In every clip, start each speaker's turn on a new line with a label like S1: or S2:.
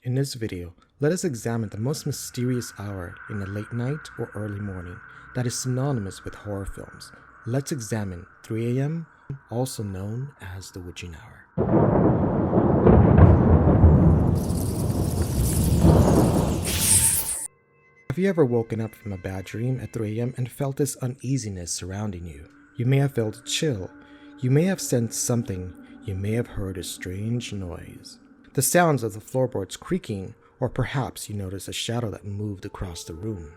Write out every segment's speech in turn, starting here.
S1: In this video, let us examine the most mysterious hour in the late night or early morning that is synonymous with horror films. Let's examine 3 a.m., also known as the witching hour. Have you ever woken up from a bad dream at 3 a.m. and felt this uneasiness surrounding you? You may have felt a chill. You may have sensed something. You may have heard a strange noise. The sounds of the floorboards creaking, or perhaps you noticed a shadow that moved across the room.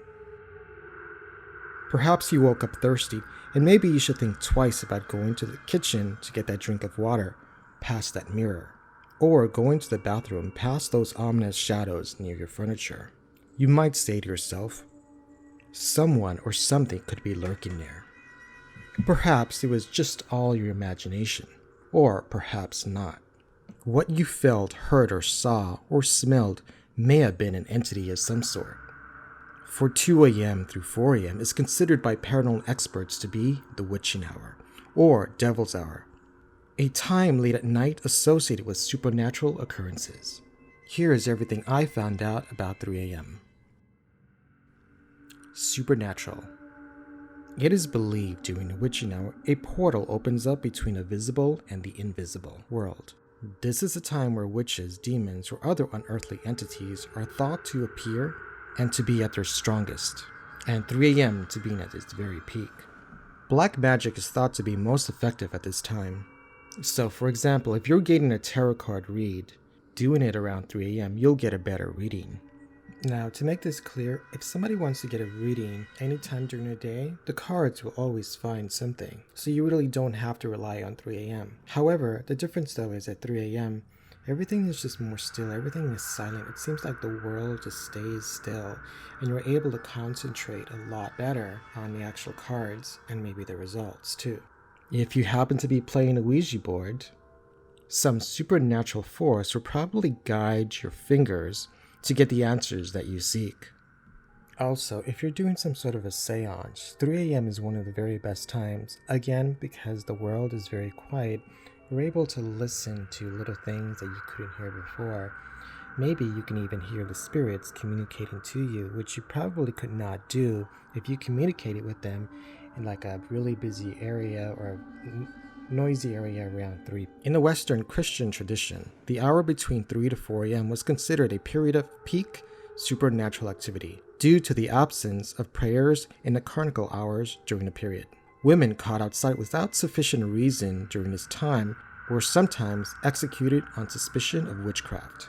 S1: Perhaps you woke up thirsty, and maybe you should think twice about going to the kitchen to get that drink of water past that mirror, or going to the bathroom past those ominous shadows near your furniture. You might say to yourself, someone or something could be lurking there. Perhaps it was just all your imagination, or perhaps not. What you felt, heard, or saw, or smelled may have been an entity of some sort. For 2 a.m. through 4 a.m. is considered by paranormal experts to be the witching hour, or devil's hour, a time late at night associated with supernatural occurrences. Here is everything I found out about 3 a.m. Supernatural. It is believed during the witching hour, a portal opens up between the visible and the invisible world. This is a time where witches, demons, or other unearthly entities are thought to appear and to be at their strongest, and 3 a.m. to being at its very peak. Black magic is thought to be most effective at this time. So, for example, if you're getting a tarot card read, doing it around 3 a.m., you'll get a better reading. Now, to make this clear, if somebody wants to get a reading anytime during the day, the cards will always find something, so you really don't have to rely on 3 a.m. However, the difference though is at 3 a.m., everything is just more still, everything is silent. It seems like the world just stays still, and you're able to concentrate a lot better on the actual cards and maybe the results too. If you happen to be playing a Ouija board, some supernatural force will probably guide your fingers to get the answers that you seek. Also, if you're doing some sort of a seance, 3 a.m. is one of the very best times. Again, because the world is very quiet, you're able to listen to little things that you couldn't hear before. Maybe you can even hear the spirits communicating to you, which you probably could not do if you communicated with them in like a really busy area or noisy area around 3. In the Western Christian tradition, the hour between 3 to 4 a.m. was considered a period of peak supernatural activity due to the absence of prayers in the canonical hours during the period. Women caught outside without sufficient reason during this time were sometimes executed on suspicion of witchcraft.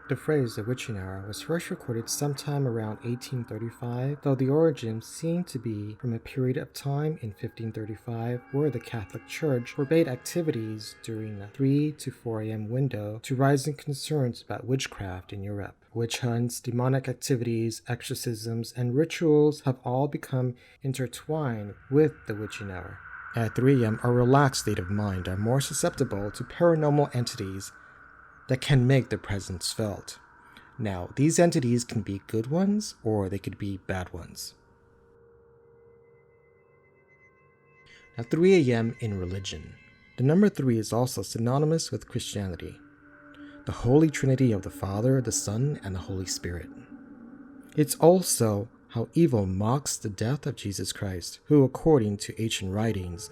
S1: The phrase the witching hour was first recorded sometime around 1835, though the origins seem to be from a period of time in 1535 where the Catholic Church forbade activities during the 3 to 4 a.m. window to rising concerns about witchcraft in Europe. Witch hunts, demonic activities, exorcisms, and rituals have all become intertwined with the witching hour. At 3 a.m., our relaxed state of mind are more susceptible to paranormal entities that can make their presence felt. Now, these entities can be good ones or they could be bad ones. Now, 3 a.m. in religion. The number 3 is also synonymous with Christianity, the Holy Trinity of the Father, the Son, and the Holy Spirit. It's also how evil mocks the death of Jesus Christ, who, according to ancient writings,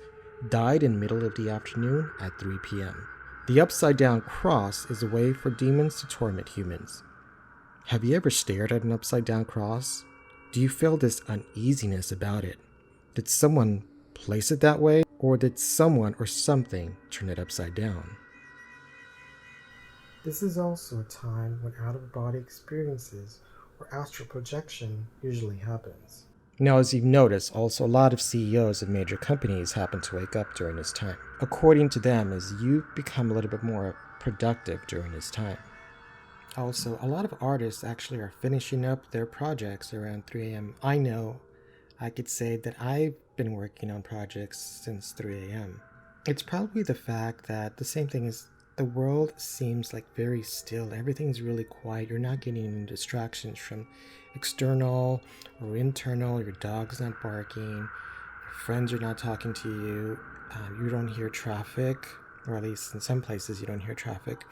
S1: died in the middle of the afternoon at 3 p.m. The upside-down cross is a way for demons to torment humans. Have you ever stared at an upside-down cross? Do you feel this uneasiness about it? Did someone place it that way, or did someone or something turn it upside down? This is also a time when out-of-body experiences or astral projection usually happens. Now, as you've noticed, also a lot of CEOs of major companies happen to wake up during this time. According to them, as you become a little bit more productive during this time. Also, a lot of artists actually are finishing up their projects around 3 a.m. I know I could say that I've been working on projects since 3 a.m. It's probably the fact that the same thing is the world seems like very still. Everything's really quiet. You're not getting any distractions from external or internal. Your dog's not barking. Your friends are not talking to you. You don't hear traffic, or at least in some places you don't hear traffic.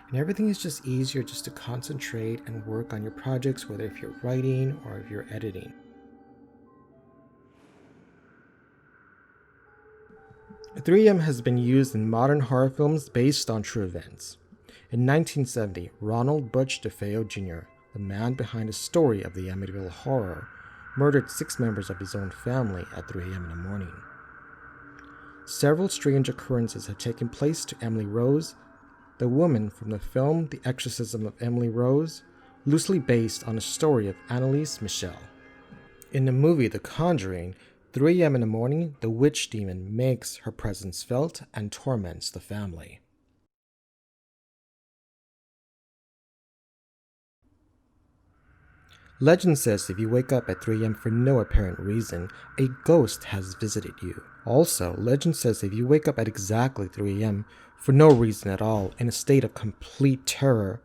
S1: and everything is just easier just to concentrate and work on your projects, whether if you're writing or if you're editing. .3AM has been used in modern horror films based on true events. In 1970, Ronald Butch DeFeo Jr., the man behind the story of the Amityville Horror, murdered 6 members of his own family at 3 a.m. in the morning. Several strange occurrences have taken place to Emily Rose, the woman from the film The Exorcism of Emily Rose, loosely based on a story of Annalise Michel. In the movie The Conjuring, 3 a.m. in the morning, the witch demon makes her presence felt and torments the family. Legend says if you wake up at 3 a.m. for no apparent reason, a ghost has visited you. Also, legend says if you wake up at exactly 3 a.m. for no reason at all, in a state of complete terror,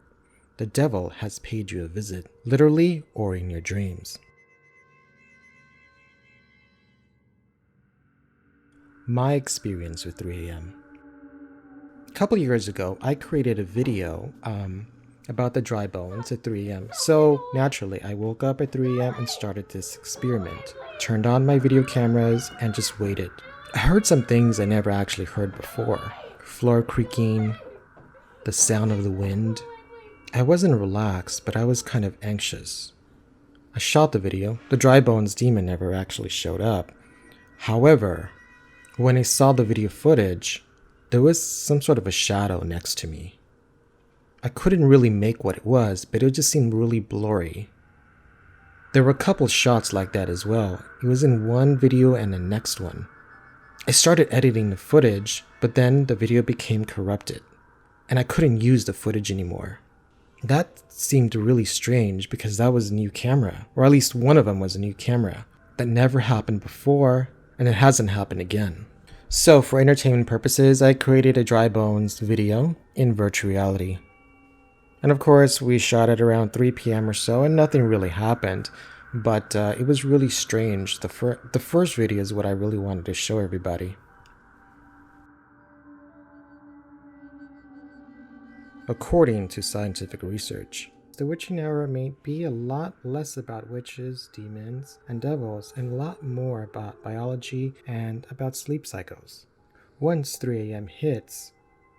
S1: the devil has paid you a visit, literally or in your dreams. My experience with 3 a.m. A couple years ago, I created a video about the dry bones at 3 a.m. So naturally, I woke up at 3 a.m. and started this experiment. Turned on my video cameras and just waited. I heard some things I never actually heard before. Floor creaking, the sound of the wind. I wasn't relaxed, but I was kind of anxious. I shot the video. The dry bones demon never actually showed up. However, when I saw the video footage, there was some sort of a shadow next to me. I couldn't really make what it was, but it just seemed really blurry. There were a couple shots like that as well. It was in one video and the next one. I started editing the footage, but then the video became corrupted, and I couldn't use the footage anymore. That seemed really strange because that was a new camera, or at least one of them was a new camera. That never happened before, and it hasn't happened again. So for entertainment purposes, I created a dry bones video in virtual reality. And of course, we shot it around 3 p.m. or so, and nothing really happened. But it was really strange. The first video is what I really wanted to show everybody. According to scientific research, the witching hour may be a lot less about witches, demons, and devils, and a lot more about biology and about sleep cycles. Once 3 a.m. hits,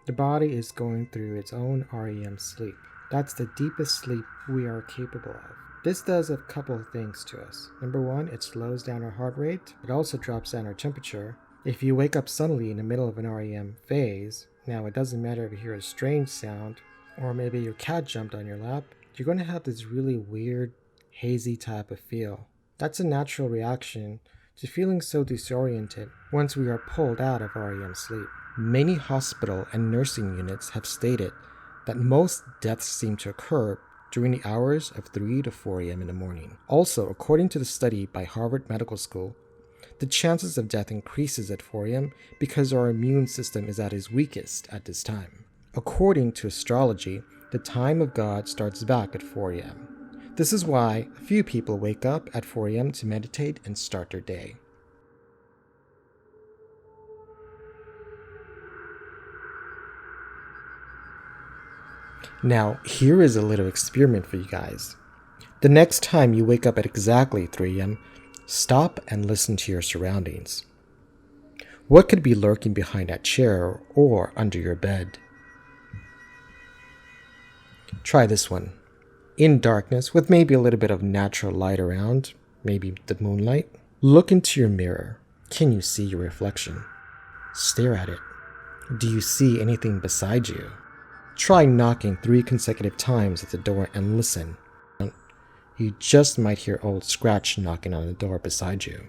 S1: the body is going through its own REM sleep. That's the deepest sleep we are capable of. This does a couple of things to us. Number one, it slows down our heart rate. It also drops down our temperature. If you wake up suddenly in the middle of an REM phase, now it doesn't matter if you hear a strange sound, or maybe your cat jumped on your lap, you're going to have this really weird, hazy type of feel. That's a natural reaction to feeling so disoriented once we are pulled out of REM sleep. Many hospital and nursing units have stated that most deaths seem to occur during the hours of 3 to 4 a.m. in the morning. Also, according to the study by Harvard Medical School, the chances of death increases at 4 a.m. because our immune system is at its weakest at this time. According to astrology, the time of God starts back at 4 a.m. This is why a few people wake up at 4 a.m. to meditate and start their day. Now, here is a little experiment for you guys. The next time you wake up at exactly 3 a.m., stop and listen to your surroundings. What could be lurking behind that chair or under your bed? Try this one. In darkness, with maybe a little bit of natural light around, maybe the moonlight, look into your mirror. Can you see your reflection? Stare at it. Do you see anything beside you? Try knocking 3 consecutive times at the door and listen. You just might hear old Scratch knocking on the door beside you.